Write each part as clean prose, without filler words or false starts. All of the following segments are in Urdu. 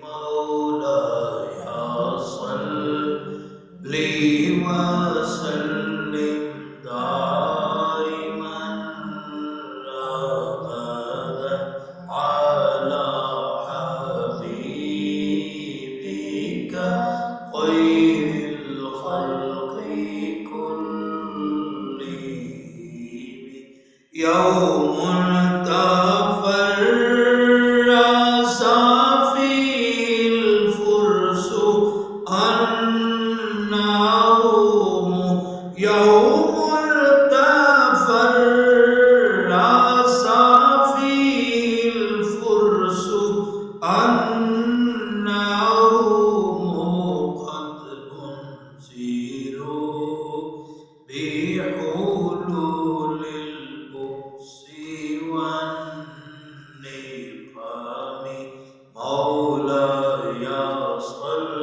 مولاي صل وسلم دائما أبدا على حبيبك خير الخلق كلهم. يوم تفرس فيه الفرس النوم، يوم تفرس فيه الفرس النوم، قد أنذروا بحلول البؤس والنقام. مولاي صل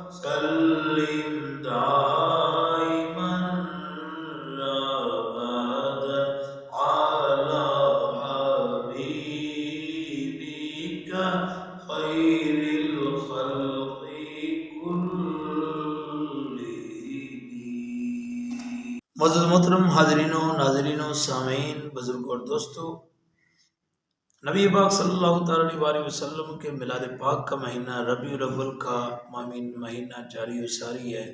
وسلم دائما أبدا على حبيبك خير الخلق كلهم. معزز محترم حاضرین و ناظرین و سامعین، بزرگ اور دوستو، نبی پاک صلی اللہ تعالی علیہ وسلم کے میلاد پاک کا مہینہ ربیع الاول کا مہینہ جاری و ساری ہے،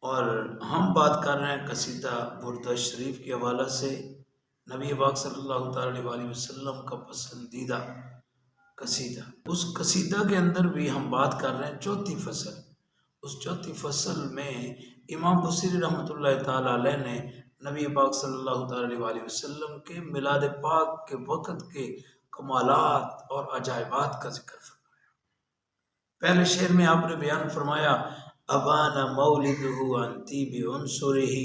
اور ہم بات کر رہے ہیں قصیدہ بردہ شریف کے حوالہ سے، نبی پاک صلی اللہ تعالی علیہ وسلم کا پسندیدہ قصیدہ۔ اس قصیدہ کے اندر بھی ہم بات کر رہے ہیں چوتھی فصل۔ اس چوتھی فصل میں امام بصیری رحمۃ اللہ تعالی علیہ نے نبی پاک صلی اللہ تعالی علیہ وسلم کے میلاد پاک کے وقت کے کمالات اور عجائبات کا ذکر فرمایا۔ پہلے شعر میں آپ نے بیان فرمایا ابانا مولدہ عن طیب عنصرہ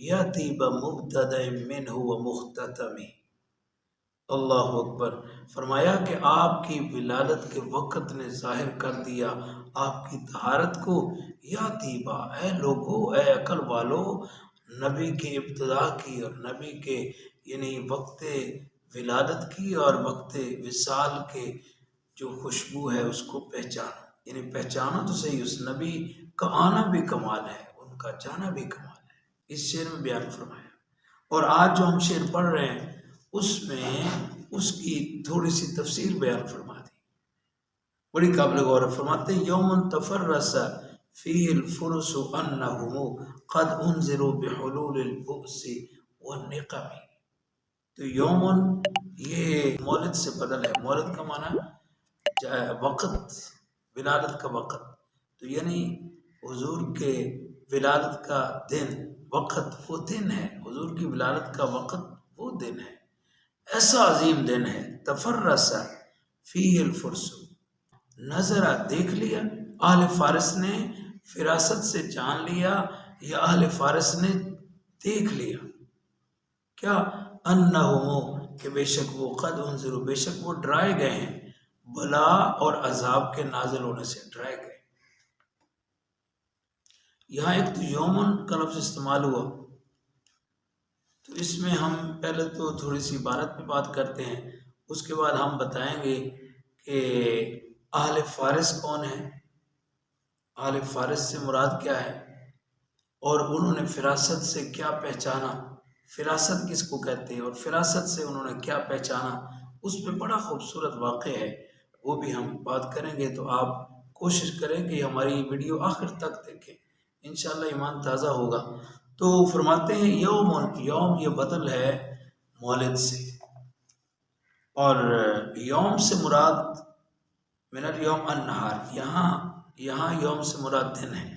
یا طیب مبتدأ منہ ومختتم۔ اللہ اکبر۔ فرمایا کہ آپ کی ولادت کے وقت نے ظاہر کر دیا آپ کی طہارت کو، یا طیبہ، اے لوگو، اے عقل والو، نبی کے ابتدا کی اور نبی کے یعنی وقت ولادت کی اور وقت وصال کے جو خوشبو ہے اس کو پہچانو، یعنی پہچانو تو صحیح، اس نبی کا آنا بھی کمال ہے، ان کا جانا بھی کمال ہے، اس شعر میں بیان فرمایا۔ اور آج جو ہم شعر پڑھ رہے ہیں اس میں اس کی تھوڑی سی تفصیل بیان فرما دی، بڑی قابل غور ہے۔ فرماتے ہیں یوم تفرس فیہ الفرس انہم قد انذروا بحلول البؤس والنقم۔ تو یومن یہ مولد سے بدل ہے، مولد کا معنی وقت، ولادت کا وقت، تو یعنی حضور کے ولادت کا دن، وقت وہ دن ہے، حضور کی ولادت کا وقت وہ دن ہے، ایسا عظیم دن ہے۔ تفرس فیہ الفرس، نظرہ دیکھ لیا، اہل فارس نے فراست سے جان لیا یا اہل فارس نے دیکھ لیا کیا؟ انہم، کہ بے شک وہ، قد انذروا، بے شک وہ ڈرائے گئے ہیں، بلا اور عذاب کے نازل ہونے سے ڈرائے گئے۔ یہاں ایک تو یومن کا لفظ استعمال ہوا، تو اس میں ہم پہلے تو تھوڑی سی عبارت پہ بات کرتے ہیں، اس کے بعد ہم بتائیں گے کہ اہل فارس کون ہیں، اہل فارس سے مراد کیا ہے، اور انہوں نے فراست سے کیا پہچانا، فراست کس کو کہتے ہیں، اور فراست سے انہوں نے کیا پہچانا، اس پہ بڑا خوبصورت واقعہ ہے، وہ بھی ہم بات کریں گے۔ تو آپ کوشش کریں کہ ہماری ویڈیو آخر تک دیکھیں، انشاءاللہ ایمان تازہ ہوگا۔ تو فرماتے ہیں یومن، یوم یہ بدل ہے مولد سے، اور یوم سے مراد من الیوم النہار، یہاں یوم سے مراد دن ہے۔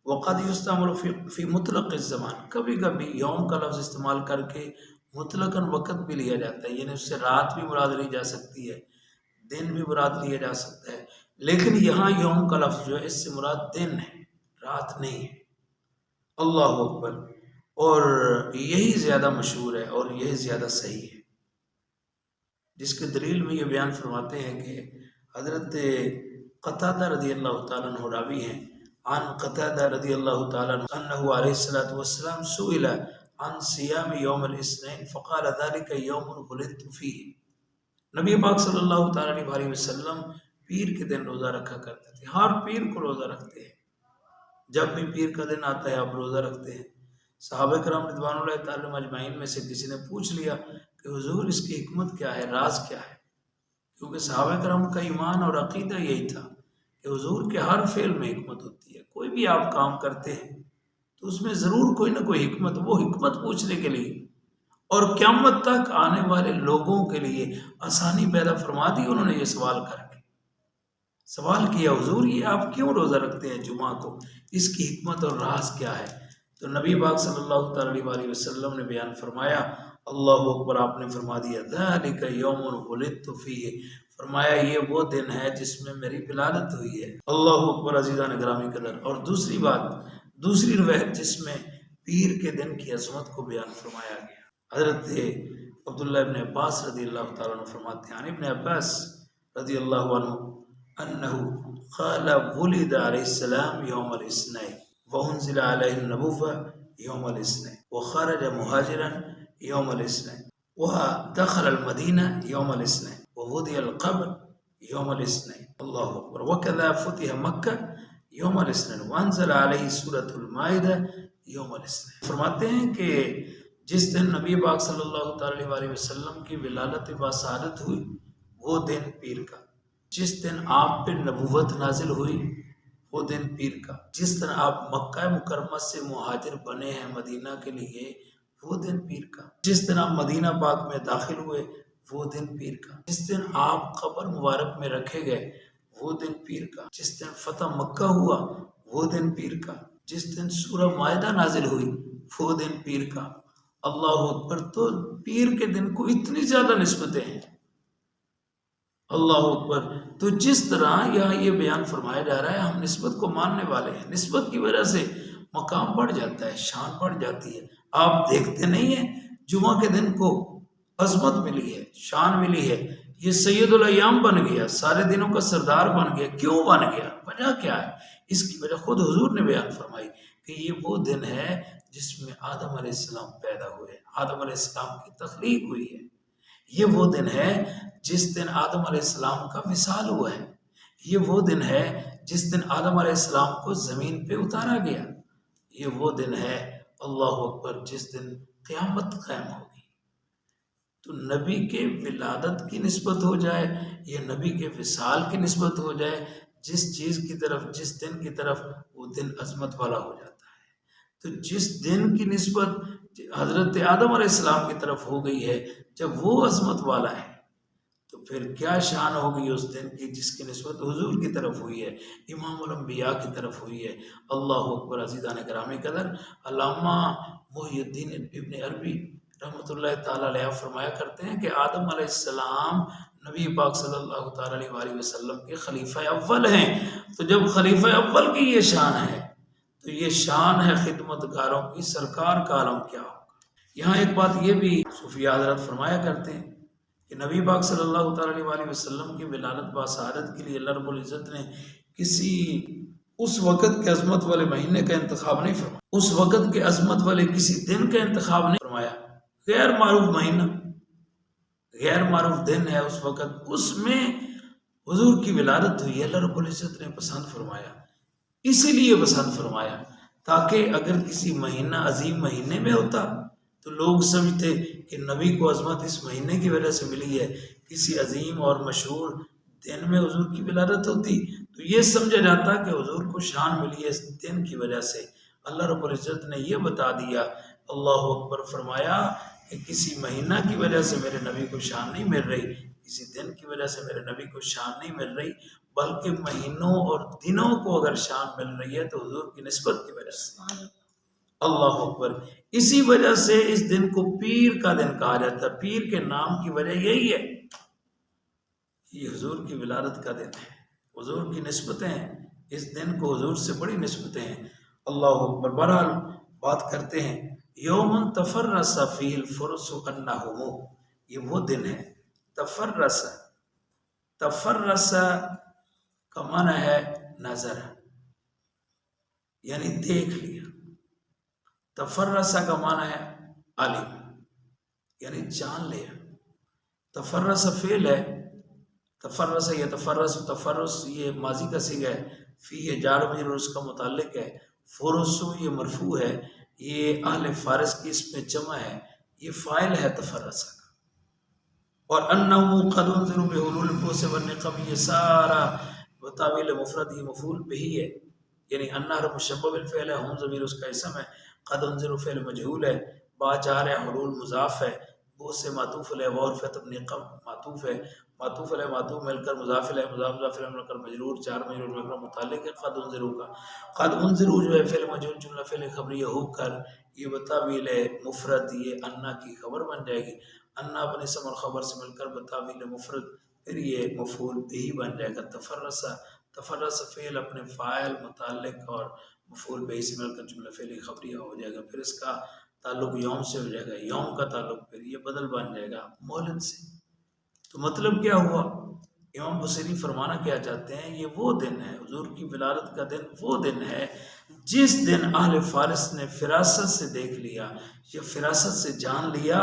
وقد یستعمل فی مطلق الزمان، کبھی کبھی یوم کا لفظ استعمال کر کے مطلقاً وقت بھی لیا جاتا ہے، یعنی اس سے رات بھی مراد لی جا سکتی ہے، دن بھی مراد لیا جا سکتا ہے، لیکن یہاں یوم کا لفظ جو ہے اس سے مراد دن ہے، رات نہیں ہے۔ اللہ اکبر۔ اور یہی زیادہ مشہور ہے اور یہی زیادہ صحیح ہے، جس کے دلیل میں یہ بیان فرماتے ہیں کہ حضرت قتادہ رضی اللہ تعالیٰ عنہ راوی ہیں، عن قتادہ رضی اللہ تعالیٰ عنہ انہ علیہ السلام سئل عن صیام یوم الاثنین فقال ذلك یوم ولدت فیہ۔ نبی پاک صلی اللہ تعالیٰ علیہ وسلم پیر کے دن روزہ رکھا کرتے تھے، ہر پیر کو روزہ رکھتے ہیں، جب بھی پیر کا دن آتا ہے آپ روزہ رکھتے ہیں۔ صحابہ کرام رضوان اللہ تعالیٰ اجمعین میں سے کسی نے پوچھ لیا کہ حضور اس کی حکمت کیا ہے، راز کیا ہے؟ کیونکہ صحابہ کرام کا ایمان اور عقیدہ یہی تھا کہ حضور کے ہر فعل میں حکمت ہوتی ہے، کوئی بھی آپ کام کرتے ہیں تو اس میں ضرور کوئی نہ کوئی حکمت، وہ حکمت پوچھنے کے لیے اور قیامت تک آنے والے لوگوں کے لیے آسانی پیدا فرما دی۔ انہوں نے یہ سوال کر کے سوال کیا، حضور یہ آپ کیوں روزہ رکھتے ہیں جمعہ کو، اس کی حکمت اور راز کیا ہے؟ تو نبی پاک صلی اللہ تعالی علیہ وسلم نے بیان فرمایا، اللہ اکبر، آپ نے فرما دیا ذالک یوم ولدت فیہ، فرمایا یہ وہ دن ہے جس میں میری ولادت ہوئی ہے۔ اللہ اکبر عزیزان گرامی قدر۔ اور دوسری بات، دوسری روایت جس میں پیر کے دن کی عظمت کو بیان فرمایا گیا، حضرت عبداللہ ابن عباس رضی اللہ تعالیٰ عنہ فرماتے ہیں، ابن عباس رضی اللہ عنہ انہ قال ولد علیہ السلام یوم الاثنین وانزل علیہ النبوة یوم الاثنین وخرج مہاجرا یوم الاثنین ودخل المدینہ یوم الاثنین ووضع القبر یوم الاثنین، اللہ اکبر، وکذا فتح مکہ یوم الاثنین وانزل علیہ سورۃ المائدہ یوم الاثنین۔ فرماتے ہیں کہ جس دن نبی پاک صلی اللہ تعالی علیہ وسلم کی ولادت باسعادت ہوئی وہ دن پیر کا، جس دن آپ پہ نبوت نازل ہوئی وہ دن پیر کا، جس دن آپ مکہ مکرمہ سے مہاجر بنے ہیں مدینہ کے لیے وہ دن پیر کا، جس دن آپ مدینہ پاک میں داخل ہوئے وہ دن پیر کا، جس دن آپ قبر مبارک میں رکھے گئے وہ دن پیر کا، جس دن فتح مکہ ہوا وہ دن پیر کا، جس دن سورہ مائدہ نازل ہوئی وہ دن پیر کا۔ اللہ اکبر۔ تو پیر کے دن کو اتنی زیادہ نسبتیں ہیں، اللہ اکبر۔ تو جس طرح یہاں یہ بیان فرمایا جا رہا ہے ہم نسبت کو ماننے والے ہیں، نسبت کی وجہ سے مقام بڑھ جاتا ہے، شان بڑھ جاتی ہے۔ آپ دیکھتے نہیں ہیں جمعہ کے دن کو عظمت ملی ہے، شان ملی ہے، یہ سید الایام بن گیا، سارے دنوں کا سردار بن گیا۔ کیوں بن گیا؟ وجہ کیا ہے؟ اس کی وجہ خود حضور نے بیان فرمائی کہ یہ وہ دن ہے جس میں آدم علیہ السلام پیدا ہوئے، آدم علیہ السلام کی تخلیق ہوئی ہے۔ یہ وہ دن ہے جس دن آدم علیہ السلام کا وصال ہوا ہے۔ یہ وہ دن ہے جس دن آدم علیہ السلام کو زمین پہ اتارا گیا۔ یہ وہ دن ہے، اللہ اکبر، جس دن قیامت قائم ہوگی۔ تو نبی کے ولادت کی نسبت ہو جائے یا نبی کے وصال کی نسبت ہو جائے، جس چیز کی طرف، جس دن کی طرف، وہ دن عظمت والا ہو جاتا ہے۔ تو جس دن کی نسبت حضرت آدم علیہ السلام کی طرف ہو گئی ہے، جب وہ عظمت والا ہے تو پھر کیا شان ہوگی اس دن کی جس کی نسبت حضور کی طرف ہوئی ہے، امام الانبیاء کی طرف ہوئی ہے۔ اللہ اکبر عزیزان گرامی قدر۔ علامہ محی الدین ابن عربی رحمۃ اللہ تعالیٰ علیہ فرمایا کرتے ہیں کہ آدم علیہ السلام نبی پاک صلی اللہ تعالیٰ علیہ وسلم کے خلیفہ اول ہیں۔ تو جب خلیفہ اول کی یہ شان ہے تو یہ شان ہے خدمت گاروں کی، سرکار کا عالم کیا ہوگا۔ یہاں ایک بات یہ بھی صوفیاء حضرات فرمایا کرتے ہیں کہ نبی پاک صلی اللہ تعالیٰ علیہ وسلم کی ولادت باسعادت کے لیے اللہ رب العزت نے کسی اس وقت کے عظمت والے مہینے کا انتخاب نہیں فرمایا، اس وقت کے عظمت والے کسی دن کا انتخاب نہیں فرمایا۔ غیر معروف مہینہ، غیر معروف دن ہے اس وقت، اس میں حضور کی ولادت ہوئی، اللہ رب العزت نے پسند فرمایا، اسی لیے پسند فرمایا تاکہ اگر کسی مہینہ عظیم مہینے میں ہوتا تو لوگ سمجھتے کہ نبی کو عظمت اس مہینے کی وجہ سے ملی ہے، کسی عظیم اور مشہور دن میں حضور کی ولادت ہوتی تو یہ سمجھا جاتا کہ حضور کو شان ملی ہے اس دن کی وجہ سے۔ اللہ رب العزت نے یہ بتا دیا، اللہ اکبر، فرمایا کہ کسی مہینہ کی وجہ سے میرے نبی کو شان نہیں مل رہی، کسی دن کی وجہ سے میرے نبی کو شان نہیں مل رہی، بلکہ مہینوں اور دنوں کو اگر شان مل رہی ہے تو حضور کی نسبت کی وجہ سے۔ اللہ اکبر۔ اسی وجہ سے اس دن کو پیر کا دن کہا جاتا ہے، پیر کے نام کی وجہ یہی ہے، یہ حضور کی ولادت کا دن ہے، حضور کی نسبتیں ہیں، اس دن کو حضور سے بڑی نسبتیں ہیں۔ اللہ اکبر۔ بہرحال بات کرتے ہیں، یوم تفرس فیہ الفرس انہم، یہ وہ دن ہے، تفرس، تفرس کا معنی ہے نظر، یعنی دیکھ لیا، تفرس کا معنی ہے عالم، یعنی جان لیا۔ تفرس فعل ہے تفرس یتفرس، تفرس یہ ماضی کا صیغہ ہے، فی ہے جار مجرور اس کا متعلق ہے، فرسو یہ مرفوع ہے، یہ اہل فارس کی اس میں جمع ہے، یہ فاعل ہے تفرس کا۔ اور انہم قد انذروا بحلول البؤس والنقم، یہ سارا تعویل مفرد یہ مفعول بہ ہے، یعنی انہر مشبہ بالفعل ہے، ہم ضمیر اس کا اسم ہے، قد انذروا فعل مجہول ہے، با جار ہے، حلول مضاف ہے، بؤس سے معطوف علیہ، وعرفت نقم معطوف ہے، معطوف علیہ معطوف مل کر مضاف علیہ، مضاف علیہ مل کر مجرور، چار مجرور مل کر متعلق ہے قد انذروا کا۔ قد انذروا جو ہے فعل مجہول جملہ فعل خبریہ ہو کر یہ بتاویل مفرد یہ انا کی خبر بن جائے گی، انا اپنے اسم اور خبر سے مل کر بتاویل مفرد پھر یہ مفعول بھی بن جائے گا۔ تفرس، تفرس فعل اپنے فاعل متعلق اور مفعول بھی سے مل کر جملہ فعل خبریہ ہو جائے گا، پھر اس کا تعلق یوم سے ہو جائے گا، یوم کا تعلق پھر یہ بدل بن جائے گا مولد سے۔ تو مطلب کیا ہوا؟ امام بصیری فرمانا کیا چاہتے ہیں، یہ وہ دن ہے، حضور کی ولادت کا دن وہ دن ہے جس دن اہل فارس نے فراست سے دیکھ لیا یا فراست سے جان لیا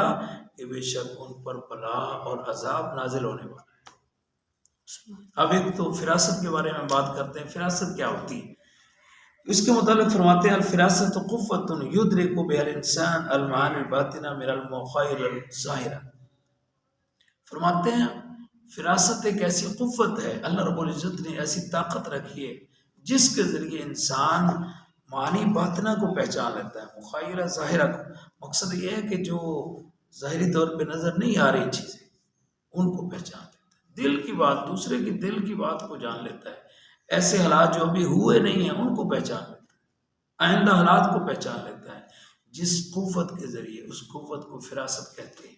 کہ بے شک ان پر بلا اور عذاب نازل ہونے والا ہے۔ اب ایک تو فراست کے بارے میں بات کرتے ہیں، فراست کیا ہوتی ہے؟ اس کے متعلق فرماتے ہیں الفراست قوت یدرک بها الانسان المعانی الباطنہ من المخائل الظاہرہ۔ فرماتے ہیں فراست ایک ایسی قوت ہے، اللہ رب العزت نے ایسی طاقت رکھی ہے جس کے ذریعے انسان معنی باطنہ کو پہچان لیتا ہے، مخائل ظاہرہ کو۔ مقصد یہ ہے کہ جو ظاہری طور پہ نظر نہیں آ رہی چیزیں ان کو پہچان لیتا ہے، دل کی بات، دوسرے کی دل کی بات کو جان لیتا ہے، ایسے حالات جو ابھی ہوئے نہیں ہیں ان کو پہچان لیتا ہے، آئندہ حالات کو پہچان لیتا ہے، جس قوت کے ذریعے، اس قوت کو فراست کہتے ہیں۔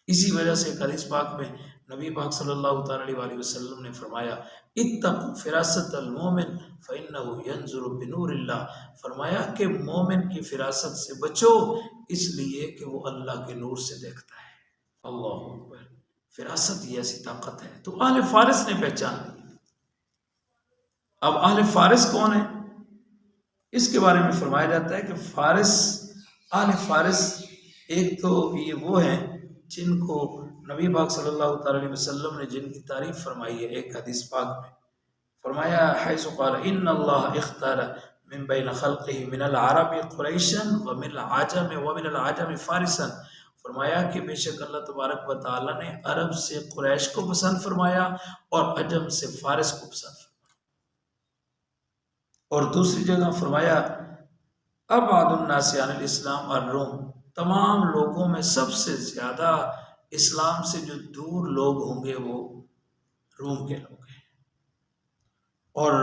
اسی وجہ سے ایک حدیث پاک میں نبی پاک صلی اللہ تعالی علیہ وسلم نے فرمایا اتقوا فراست المومن فإنه ينظر بنور اللہ، فرمایا کہ مومن کی فراست سے بچو اس لیے کہ وہ اللہ کے نور سے دیکھتا ہے۔ اللہ اکبر، فراست یہ ایسی طاقت ہے، تو اہل فارس نے پہچان لی۔ اب اہل فارس کون ہے؟ اس کے بارے میں فرمایا جاتا ہے کہ فارس، اہل فارس ایک تو یہ وہ ہیں جن کو نبی پاک صلی اللہ تعالی علیہ وسلم نے جن کی تعریف فرمائی ہے ایک حدیث پاک میں، فرمایا حیث قال ان اللہ اختار من بین خلقہ من العرب قریشا ومن العجم فارسا، فرمایا کہ بے شک اللہ تبارک و تعالی نے عرب سے قریش کو پسند فرمایا اور عجم سے فارس کو پسند فرمایا۔ اور دوسری جگہ فرمایا ابعد الناس عن الاسلام الروم، تمام لوگوں میں سب سے زیادہ اسلام سے جو دور لوگ ہوں گے وہ روم کے لوگ ہیں۔ اور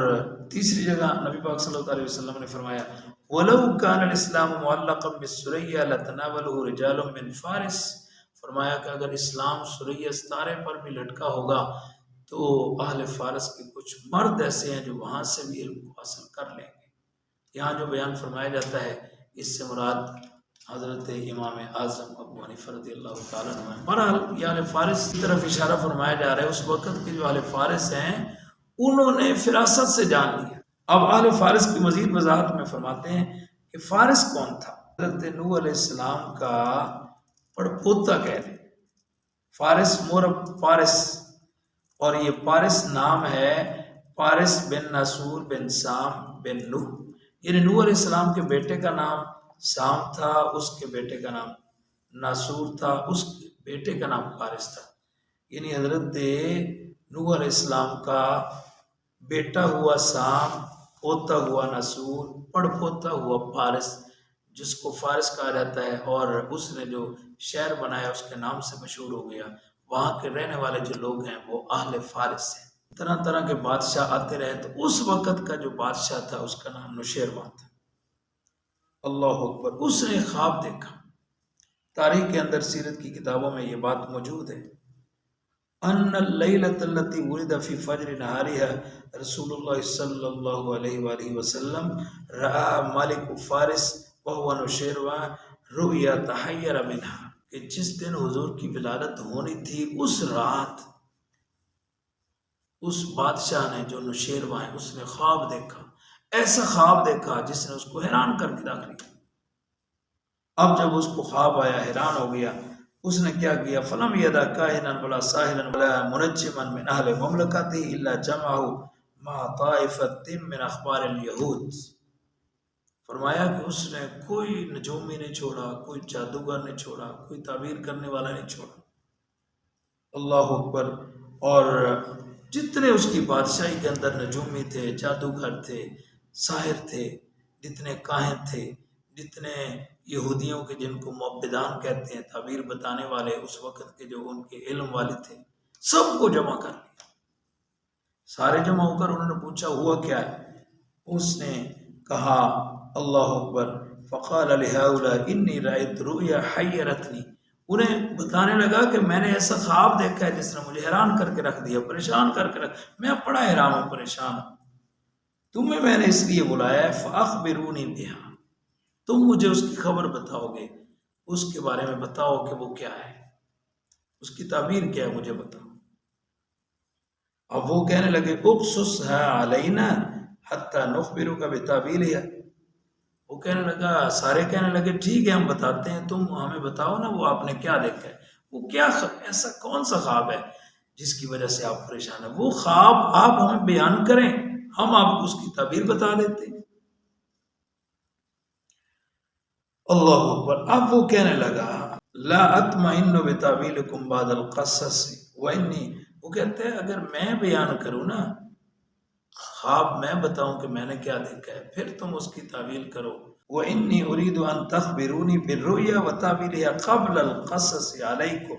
تیسری جگہ نبی پاک صلی اللہ علیہ وسلم نے فرمایا وَلَوْ كَانَ الْإِسْلَامُ مُعَلَّقًا بِالسُّرَيَّا لَتَنَاوَلَهُ رِجَالٌ مِّن فارس، فرمایا کہ اگر اسلام سریہ ستارے پر بھی لٹکا ہوگا تو اہل فارس کے کچھ مرد ایسے ہیں جو وہاں سے بھی علم کو حاصل کر لیں گے۔ یہاں جو بیان فرمایا جاتا ہے اس سے مراد حضرت امام اعظم ابو حنیفہ رضی اللہ تعالیٰ عنہ ہے۔ بہرحال یہ اہل فارس کی طرف اشارہ فرمایا جا رہا ہے، اس وقت کے جو اہل فارس ہیں انہوں نے فراست سے جان لیا۔ اب اہل فارس کی مزید وضاحت میں فرماتے ہیں کہ فارس کون تھا؟ حضرت نوح علیہ السلام کا پڑپوتا کہہ لیں، فارس مورب پارس، اور یہ پارس نام ہے پارس بن ناسور بن سام بن نوح، یعنی نوح علیہ السلام کے بیٹے کا نام سام تھا، اس کے بیٹے کا نام ناسور تھا، اس کے بیٹے کا نام پارس تھا، یعنی حضرت نوح علیہ السلام کا بیٹا ہوا سام، پوتا ہوا ناسور، پڑ پوتا ہوا پارس، جس کو فارس کہا جاتا ہے، اور اس نے جو شہر بنایا اس کے نام سے مشہور ہو گیا۔ وہاں کے رہنے والے جو لوگ ہیں وہ اہل فارس ہیں۔ طرح طرح کے بادشاہ آتے رہے، تو اس وقت کا جو بادشاہ تھا اس کا نام نوشیروان تھا۔ اللہ اکبر، اس نے خواب دیکھا، تاریخ کے اندر سیرت کی کتابوں میں یہ بات موجود ہے، ان اللیلۃ التی ولد فی فجر نہارها رسول اللہ صلی اللہ علیہ وآلہ وسلم رأى مالک فارس وهو نوشیروان رؤیا تحیر منها، کہ جس دن حضور کی ولادت ہونی تھی اس رات اس بادشاہ نے جو نوشیروان ہے اس نے خواب دیکھا، ایسا خواب دیکھا جس نے اس کو حیران کر کے رکھ دیا۔ اب جب اس کو خواب آیا، حیران ہو گیا، اس نے کیا کیا فلم یدا کاہنا ولا ساحرا ولا منجما من اہل مملکتہ الا جمعہ مع طائفۃ من اخبار الیہود، فرمایا کہ اس نے کوئی نجومی نہیں چھوڑا، کوئی جادوگر نہیں چھوڑا، کوئی تعبیر کرنے والا نہیں چھوڑا، اللہ اکبر، اور جتنے اس کی بادشاہی کے اندر نجومی تھے، جادوگر تھے، ساحر تھے، جتنے کاہن تھے، جتنے یہودیوں کے جن کو معبدان کہتے ہیں، تعبیر بتانے والے اس وقت کے جو ان کے علم والے تھے، سب کو جمع کر لیا۔ سارے جمع ہو کر انہوں نے پوچھا ہوا کیا ہے؟ اس نے کہا اللہ اکبر، فقال لہؤلاء انی رأیت رؤیا حیرتنی، انہیں بتانے لگا کہ میں نے ایسا خواب دیکھا ہے جس نے مجھے حیران کر کے رکھ دیا، پریشان کر کے رکھ، میں بڑا حیران ہوں، پریشان ہوں، تمہیں میں نے اس لیے بلایا ہے، فاخبرونی بہا، تم مجھے اس کی خبر بتاؤ گے، اس کے بارے میں بتاؤ کہ وہ کیا ہے، اس کی تعبیر کیا ہے، مجھے بتاؤ۔ اب وہ کہنے لگے اقصصها علینا حتی نخبرک بتعبیرها، وہ کہنے لگا، سارے کہنے لگے ٹھیک ہے ہم بتاتے ہیں، تم ہمیں بتاؤ نا وہ آپ نے کیا دیکھا ہے، وہ کیا ایسا کون سا خواب ہے جس کی وجہ سے آپ پریشان ہیں، وہ خواب آپ ہمیں بیان کریں، ہم آپ کو اس کی تعبیر بتا دیتے ہیں۔ اللہ اکبر، اب وہ کہنے لگا لا اطمئن بتعبیرکم بعد القصص وانی، وہ کہتے ہیں اگر میں بیان کروں نا، خواب میں بتاؤں کہ میں نے کیا دیکھا ہے، پھر تم اس کی تعویل کرو، وانی اريد ان تخبرونی بالرؤیا وتعبیرها قبل القصص علیکم،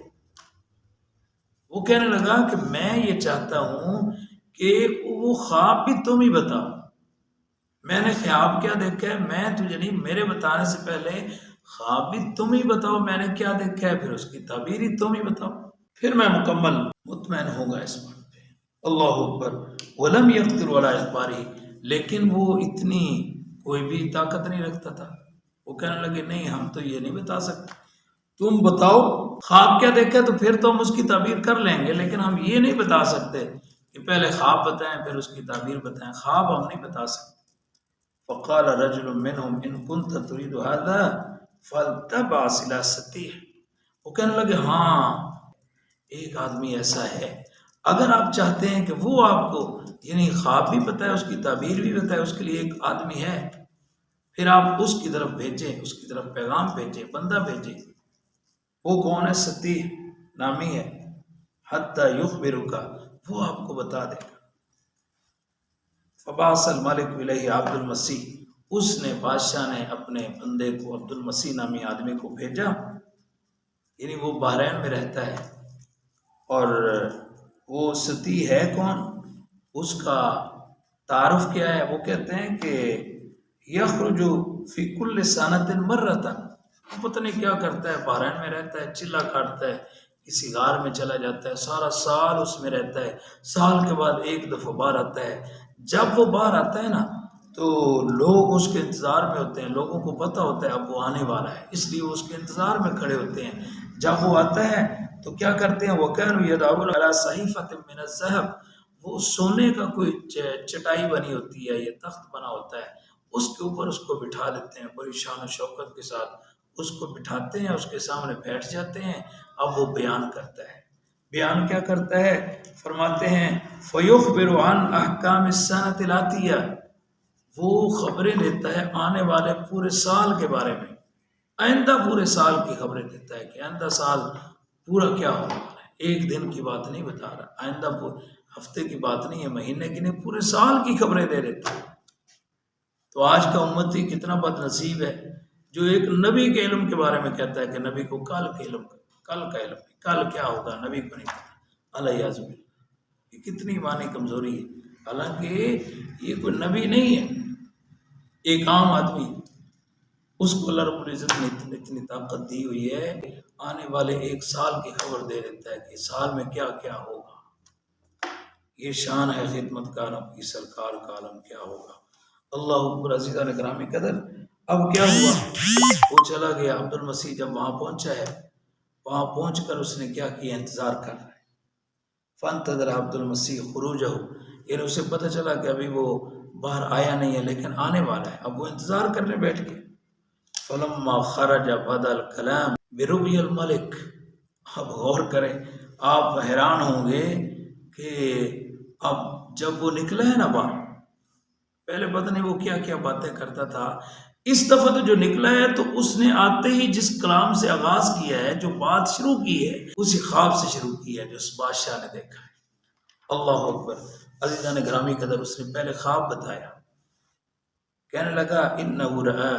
وہ کہنے لگا کہ میں یہ چاہتا ہوں کہ وہ خواب بھی تم ہی بتاؤ، میں نے خواب کیا دیکھا ہے میں تجھے نہیں، میرے بتانے سے پہلے خواب بھی تم ہی بتاؤ میں نے کیا دیکھا ہے، پھر اس کی تعبیر ہی تم ہی بتاؤ، پھر میں مکمل مطمئن ہوگا اس بات پہ۔ اللہ اکبر، ولم یقدر علی اخبارہ، لیکن وہ اتنی کوئی بھی طاقت نہیں رکھتا تھا، وہ کہنے لگے نہیں ہم تو یہ نہیں بتا سکتے، تم بتاؤ خواب کیا دیکھا تو پھر تو ہم اس کی تعبیر کر لیں گے، لیکن ہم یہ نہیں بتا سکتے کہ پہلے خواب بتائیں پھر اس کی تعبیر بتائیں، خواب ہم نہیں بتا سکتے۔ فقال رجل منهم ان كنت تريد هذا فلتبعث الى سطيح، وہ کہنے لگے ہاں ایک آدمی ایسا ہے، اگر آپ چاہتے ہیں کہ وہ آپ کو یعنی خواب بھی بتائے اس کی تعبیر بھی بتائے، اس کے لیے ایک آدمی ہے، پھر آپ اس کی طرف بھیجیں، اس کی طرف پیغام بھیجیں، بندہ بھیجیں، وہ کون ہے؟ سطیح نامی ہے، حتی یخبرک، وہ آپ کو بتا دے گا۔ فبعث الملک الیہ عبد المسیح، اس نے بادشاہ نے اپنے بندے کو عبد المسیح نامی آدمی کو بھیجا، یعنی وہ بحرین میں رہتا ہے، اور وہ سطیح ہے کون، اس کا تعارف کیا ہے، وہ کہتے ہیں کہ یخرج فی کل سنۃ مرۃ، وہ پتہ نہیں کیا کرتا ہے، بحرین میں رہتا ہے، چلا کاٹتا ہے، کسی غار میں چلا جاتا ہے، سارا سال اس میں رہتا ہے، سال کے بعد ایک دفعہ باہر آتا ہے، جب وہ باہر آتا ہے نا تو لوگ اس کے انتظار میں ہوتے ہیں، لوگوں کو پتہ ہوتا ہے اب وہ آنے والا ہے، اس لیے وہ اس کے انتظار میں کھڑے ہوتے ہیں، جب وہ آتا ہے تو کیا کرتے ہیں، وَكَانُوا يَدْعُونَ عَلَىٰ صَحِيفَةٍ مِّنَ الذَّهَبِ، وہ سونے کا کوئی چٹائی بنی ہوتی ہے یا تخت بنا ہوتا ہے، اس کے اوپر اس کو بٹھا دیتے ہیں، بڑی شان و شوکت کے ساتھ اس کو بٹھاتے ہیں، اس کے سامنے بیٹھ جاتے ہیں، اب وہ بیان کرتا ہے، بیان کیا کرتا ہے، فرماتے ہیں فَيُخْبِرُ عَنْ أَحْكَامِ السَّنَةِ الْآتِيَةِ، وہ خبریں دیتا ہے آنے والے پورے سال کے بارے میں، آئندہ پورے سال کی خبریں دیتا ہے کہ آئندہ سال پورا کیا ہونے والا ہے، ایک دن کی بات نہیں بتا رہا، آئندہ ہفتے کی بات نہیں ہے، مہینے کی نہیں، پورے سال کی خبریں دے دیتا ہے۔ تو آج کا امتی کتنا بد نصیب ہے جو ایک نبی کے علم کے بارے میں کہتا ہے کہ نبی کو کل کے علم، کل کا علم، کل کیا ہوگا نبی کو نہیں پتا، علیہ باللہ، یہ کتنی ایمانی کمزوری ہے، حالانکہ یہ کوئی نبی نہیں ہے، ایک عام آدمی، اس کو اللہ رب العزت نے اتنی طاقت دی ہوئی ہے، آنے والے ایک سال کی خبر دے دیتا ہے کہ سال میں کیا کیا ہوگا، یہ شان ہے خدمت کاروں کی، سرکار کا عالم کیا ہوگا۔ اللہ اکبر، عزیزان گرامی قدر، اب کیا ہوا، وہ چلا گیا، عبد المسیح جب وہاں پہنچا ہے، وہاں پہنچ کر اس نے کیا کیا، انتظار کر رہا ہے، فانتظر عبد المسیح خروجہ، یعنی اسے پتہ چلا کہ ابھی وہ باہر آیا نہیں ہے لیکن آنے والا ہے، اب وہ انتظار کرنے بیٹھ گئے، فلما خرج بدل کلام برؤی الملک، اب غور کریں، آپ حیران ہوں گے کہ اب جب وہ نکلا ہے نا باہر، پہلے پتہ نہیں وہ کیا کیا باتیں کرتا تھا، اس دفعہ تو جو نکلا ہے تو اس نے آتے ہی جس کلام سے آغاز کیا ہے، جو بات شروع کی ہے، اسی خواب سے شروع کی ہے جو اس بادشاہ نے دیکھا ہے۔ اللہ اکبر، عزیزان گرامی قدر، اس نے پہلے خواب بتایا، کہنے لگا انہ رأى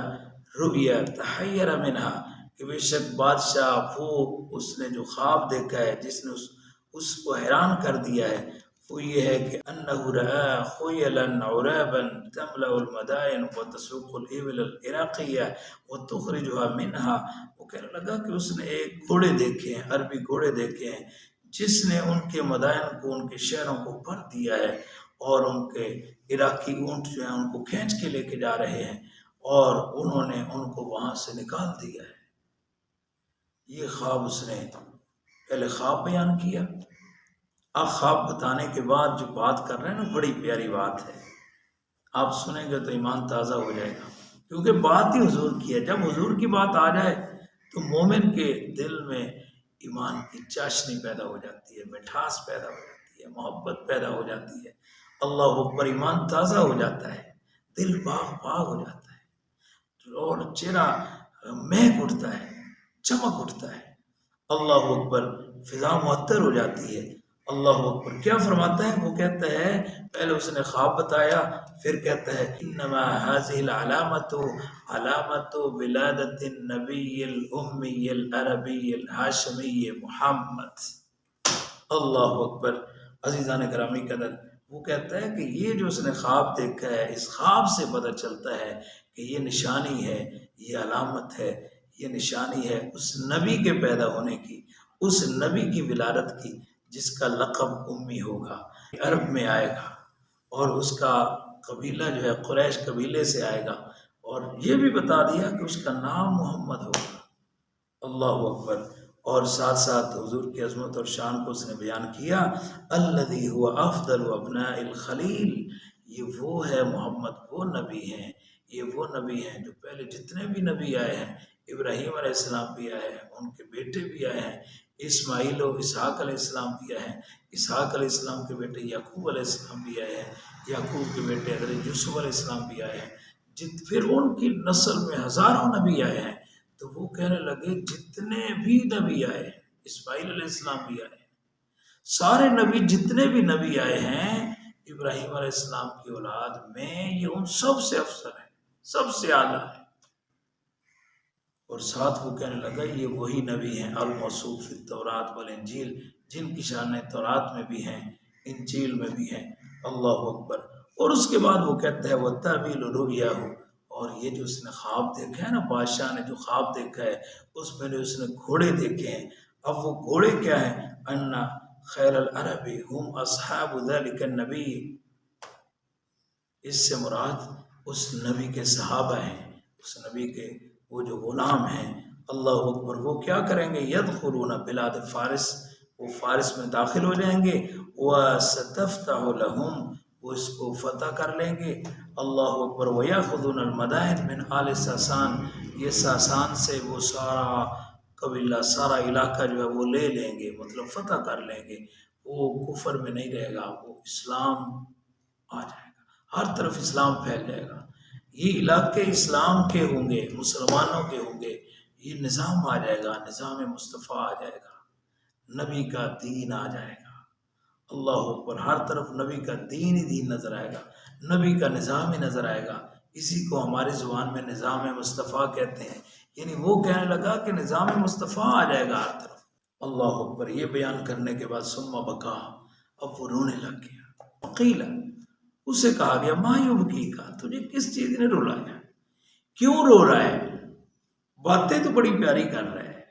رؤیا تحیر منہا، کہ بے شک بادشاہ وہ اس نے جو خواب دیکھا ہے جس نے اس کو حیران کر دیا ہے، وہ یہ ہے کہ انہ رأى خیلا عرابا تملأ المدائن وتسوق الابل العراقیہ وتخرجها منہا، وہ کہنے لگا کہ اس نے ایک گھوڑے دیکھے ہیں، عربی گھوڑے دیکھے ہیں، جس نے ان کے مدائن کو، ان کے شہروں کو بھر دیا ہے، اور ان کے عراقی اونٹ جو ہیں ان کو کھینچ کے لے کے جا رہے ہیں، اور انہوں نے ان کو وہاں سے نکال دیا ہے۔ یہ خواب اس نے پہلے خواب بیان کیا، اب خواب بتانے کے بعد جو بات کر رہے ہیں نا، بڑی پیاری بات ہے، آپ سنیں گے تو ایمان تازہ ہو جائے گا، کیونکہ بات ہی حضور کی ہے۔ جب حضور کی بات آ جائے تو مومن کے دل میں ایمان کی چاشنی پیدا ہو جاتی ہے، مٹھاس پیدا ہو جاتی ہے، محبت پیدا ہو جاتی ہے، اللہ اکبر، ایمان تازہ ہو جاتا ہے، دل باغ باغ ہو جاتا ہے، اور چہرہ مہک اٹھتا ہے، چمک اٹھتا ہے، اللہ اکبر، فضا معطر ہو جاتی ہے۔ اللہ اکبر، کیا فرماتا ہے؟ وہ کہتا ہے، پہلے اس نے خواب بتایا، پھر کہتا ہے انما هذه العلامت علامت ولادت النبی الامی العربی الہاشمی محمد۔ اللہ اکبر، عزیزان گرامی قدر، وہ کہتا ہے کہ یہ جو اس نے خواب دیکھا ہے، اس خواب سے پتہ چلتا ہے کہ یہ نشانی ہے، یہ علامت ہے، یہ نشانی ہے اس نبی کے پیدا ہونے کی، اس نبی کی ولادت کی، جس کا لقب امی ہوگا، عرب میں آئے گا، اور اس کا قبیلہ جو ہے قریش قبیلے سے آئے گا، اور یہ بھی بتا دیا کہ اس کا نام محمد ہوگا۔ اللہ اکبر، اور ساتھ ساتھ حضور کی عظمت اور شان کو اس نے بیان کیا، الذی هو افضل ابناء الخلیل، یہ وہ ہے محمد، وہ نبی ہیں، یہ وہ نبی ہیں جو پہلے جتنے بھی نبی آئے ہیں، ابراہیم علیہ السلام بھی آئے ہیں، ان کے بیٹے بھی آئے ہیں، اسماعیل و اسحاق علیہ السلام بھی آئے ہیں، اسحاق علیہ السلام کے بیٹے یعقوب علیہ السلام بھی آئے ہیں، یعقوب کے بیٹے حضرت یوسف علیہ السلام بھی آئے ہیں، پھر ان کی نسل میں ہزاروں نبی آئے ہیں۔ تو وہ کہنے لگے جتنے بھی نبی آئے ہیں، اسماعیل علیہ السلام بھی آئے ہیں، سارے نبی، جتنے بھی نبی آئے ہیں ابراہیم علیہ السلام کی اولاد میں، یہ ان سب سے افضل ہے، سب سے اعلیٰ ہے۔ اور ساتھ وہ کہنے لگا یہ وہی نبی ہیں الموصوف فی التوراۃ والانجیل، جن کی شانیں تورات میں بھی ہیں، انجیل میں بھی ہیں۔ اللہ اکبر، اور اس کے بعد وہ کہتا ہے وَالتَّعْبِيلُ رُؤْيَاهُ، اور یہ جو اس نے خواب دیکھا ہے نا، بادشاہ نے جو خواب دیکھا ہے اس میں نے اس نے گھوڑے دیکھے ہیں۔ اب وہ گھوڑے کیا ہیں؟ ان خیر العرب ہم اصحاب ذلک النبی، اس سے مراد اس نبی کے صحابہ ہیں، اس نبی کے وہ جو غلام ہیں۔ اللہ اکبر، وہ کیا کریں گے؟ یدخلون بلاد فارس، وہ فارس میں داخل ہو جائیں گے، وَسَتَفْتَحُ لَهُمْ، وہ اس کو فتح کر لیں گے۔ اللہ اکبر، وَيَأْخُذُونَ الْمَدَائِنَ مِنْ آلِ ساسان، یہ ساسان سے وہ سارا قبیلہ، سارا علاقہ جو ہے وہ لے لیں گے، مطلب فتح کر لیں گے، وہ کفر میں نہیں رہے گا، وہ اسلام آ جائے گا، ہر طرف اسلام پھیل جائے گا، یہ علاقے اسلام کے ہوں گے، مسلمانوں کے ہوں گے، یہ نظام آ جائے گا، نظام مصطفیٰ آ جائے گا، نبی کا دین آ جائے گا۔ اللہ اکبر، ہر طرف نبی کا دین ہی دین نظر آئے گا، نبی کا نظام ہی نظر آئے گا، اسی کو ہماری زبان میں نظام مصطفیٰ کہتے ہیں، یعنی وہ کہنے لگا کہ نظام مصطفیٰ آ جائے گا ہر طرف۔ اللہ اکبر، یہ بیان کرنے کے بعد ثم بکا، اب وہ رونے لگ گیا، قیل، اس سے کہا گیا ما یبکی کا، تجھے کس چیز نے رلایا، کیوں رو رہا ہے؟ باتیں تو بڑی پیاری کر رہا ہے،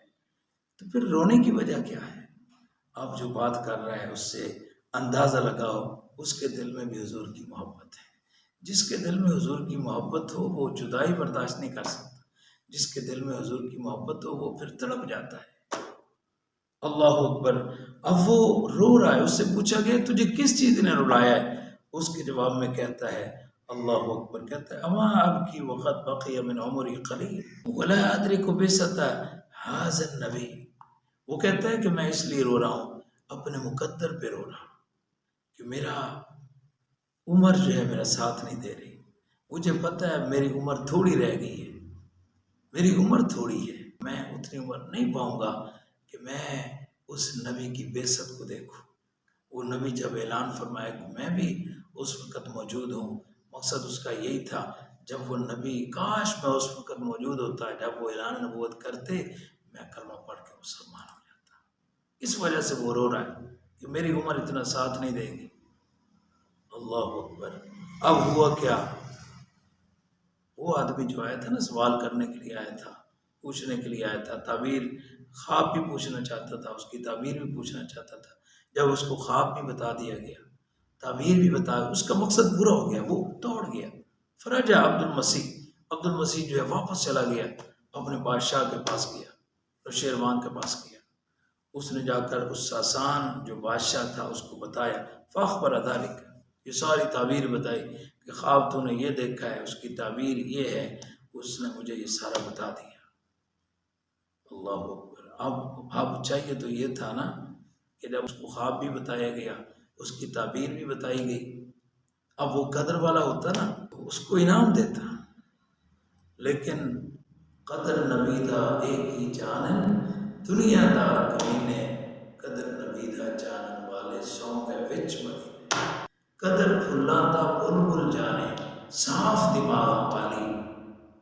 تو پھر رونے کی وجہ کیا ہے؟ آپ جو بات کر رہے ہیں اس سے اندازہ لگاؤ، اس کے دل میں بھی حضور کی محبت ہے۔ جس کے دل میں حضور کی محبت ہو وہ جدائی برداشت نہیں کر سکتا، جس کے دل میں حضور کی محبت ہو وہ پھر تڑپ جاتا ہے۔ اللہ اکبر، اب وہ رو رہا ہے، اس سے پوچھا گیا تجھے کس چیز نے رلایا ہے؟ اس کے جواب میں کہتا ہے، اللہ اکبر، کہتا ہے اما ابکی وقت بقی من عمری قلیل ولا ادرک بعثۃ ھذا النبی، وہ کہتا ہے کہ میں اس لیے رو رہا ہوں، اپنے مقدر پہ رو رہا ہوں کہ میرا عمر جو ہے میرا ساتھ نہیں دے رہی. مجھے پتہ ہے میری عمر تھوڑی رہ گئی ہے، میری عمر تھوڑی ہے، میں اتنی عمر نہیں پاؤں گا کہ میں اس نبی کی بعثت کو دیکھوں. وہ نبی جب اعلان فرمائے کہ میں بھی اس وقت موجود ہوں، مقصد اس کا یہی تھا. جب وہ نبی، کاش میں اس وقت موجود ہوتا، جب وہ اعلان نبوت کرتے، میں کلمہ پڑھ کے مسلمان ہو جاتا. اس وجہ سے وہ رو رہا ہے کہ میری عمر اتنا ساتھ نہیں دے گی. اللہ اکبر. اب ہوا کیا؟ وہ آدمی جو آیا تھا نا، سوال کرنے کے لیے آیا تھا، پوچھنے کے لیے آیا تھا، تعبیر خواب بھی پوچھنا چاہتا تھا، اس کی تعبیر بھی پوچھنا چاہتا تھا. جب اس کو خواب بھی بتا دیا گیا، تعبیر بھی بتا، اس کا مقصد پورا ہو گیا، وہ دوڑ گیا. فرجع عبد المسیح جو ہے واپس چلا گیا، اپنے بادشاہ کے پاس گیا، شیروان کے پاس گیا. اس نے جا کر اس ساسان جو بادشاہ تھا اس کو بتایا. فاخبر ذلک، یہ ساری تعبیر بتائی کہ خواب تو نے یہ دیکھا ہے، اس کی تعبیر یہ ہے. اس نے مجھے یہ سارا بتا دیا. اللہ اکبر. اب چاہیے تو یہ تھا نا کہ جب اس کو خواب بھی بتایا گیا، اس کی تعبیر بھی بتائی گئی، اب وہ قدر والا ہوتا نا اس کو انعام دیتا. لیکن قدر نبی دا ایک ہی جانن، دنیا دار کمینے، قدر نبی دا جانن والے سو گئے وچ مدینے. قدر پھلاں دا بلبل جانے، صاف دماغ والی،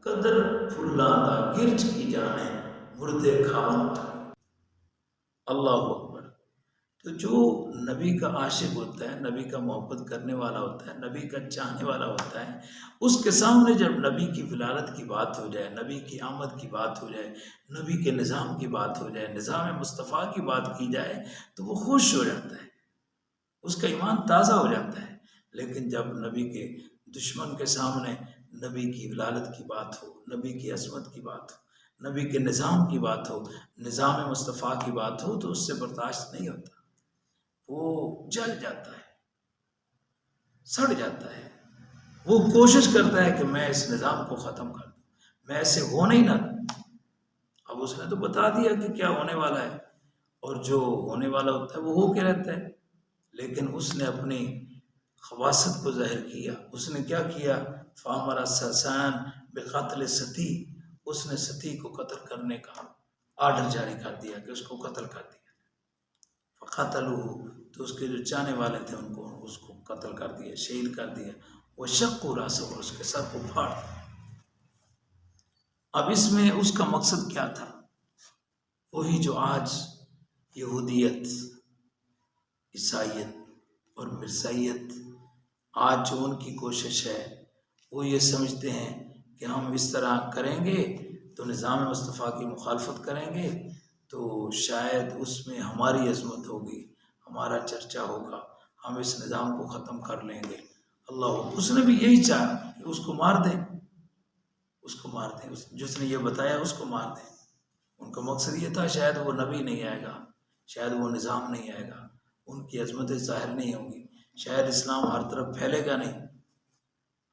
قدر پھلاں دا گرج کی جانے، مردے کھاون والی. اللہ اکبر. تو جو نبی کا عاشق ہوتا ہے، نبی کا محبت کرنے والا ہوتا ہے، نبی کا چاہنے والا ہوتا ہے، اس کے سامنے جب نبی کی ولادت کی بات ہو جائے، نبی کی آمد کی بات ہو جائے، نبی کے نظام کی بات ہو جائے، نظام مصطفیٰ کی بات کی جائے تو وہ خوش ہو جاتا ہے، اس کا ایمان تازہ ہو جاتا ہے. لیکن جب نبی کے دشمن کے سامنے نبی کی ولادت کی بات ہو، نبی کی عظمت کی بات ہو، نبی کے نظام کی بات ہو، نظام مصطفیٰ کی بات ہو تو اس سے برداشت نہیں ہوتا. وہ جل جاتا ہے، سڑ جاتا ہے. وہ کوشش کرتا ہے کہ میں اس نظام کو ختم کر دوں، میں ایسے ہونے ہی نہ دوں. اب اس نے تو بتا دیا کہ کیا ہونے والا ہے، اور جو ہونے والا ہوتا ہے وہ ہو کے رہتا ہے. لیکن اس نے اپنی خواصت کو ظاہر کیا. اس نے کیا کیا؟ فامر ساسان بقتل ستی، اس نے ستی کو قتل کرنے کا آرڈر جاری کر دیا کہ اس کو قتل کر دیا. فقتلوه، تو اس کے جو چاہنے والے تھے ان کو اس کو قتل کر دیا، شہید کر دیا. وہ شقوا راسہ، اور اس کے سر کو پھاڑ دیا. اب اس میں اس کا مقصد کیا تھا؟ وہی جو آج یہودیت، عیسائیت اور مرزائیت، آج جو ان کی کوشش ہے، وہ یہ سمجھتے ہیں کہ ہم اس طرح کریں گے تو نظام مصطفیٰ کی مخالفت کریں گے تو شاید اس میں ہماری عظمت ہوگی، ہمارا چرچا ہوگا، ہم اس نظام کو ختم کر لیں گے. اللہ، اس نے بھی یہی چاہا کہ اس کو مار دیں، اس کو مار دیں، جس نے یہ بتایا اس کو مار دیں. ان کا مقصد یہ تھا شاید وہ نبی نہیں آئے گا، شاید وہ نظام نہیں آئے گا، ان کی عظمتیں ظاہر نہیں ہوں گی، شاید اسلام ہر طرف پھیلے گا نہیں.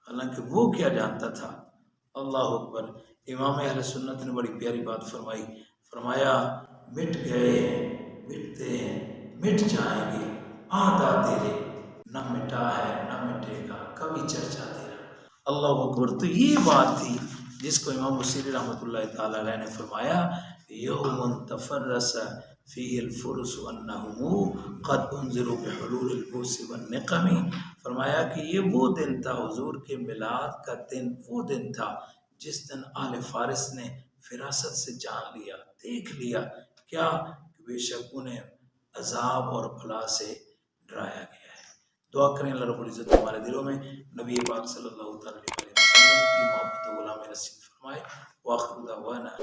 حالانکہ وہ کیا جانتا تھا. اللہ اکبر. امام اہل سنت نے بڑی پیاری بات فرمائی. فرمایا مٹ گئے ہیں، مٹتے ہیں، مٹ جائیں گے، آدھا تیرے، نہ مٹا ہے نہ مٹے گا کبھی چرچا تیرا. اللہ اکبر. تو یہ بات تھی جس کو امام بصیری رحمۃ اللہ تعالی علیہ نے فرمایا یوم تفرس فیہ الفرس انہم قد انذروا بحلول البؤس والنقم. فرمایا کہ یہ وہ دن تھا، حضور کے میلاد کا دن وہ دن تھا جس دن آل فارس نے فراست سے جان لیا، دیکھ لیا کیا کہ بے شک انہیں عذاب اور بلا سے ڈرایا گیا ہے. دعا کریں اللہ رب العزت ہمارے دلوں میں نبی پاک صلی اللہ تعالی علیہ وسلم کی محبت و غلامی نصیب فرمائے. وآخر دعوانا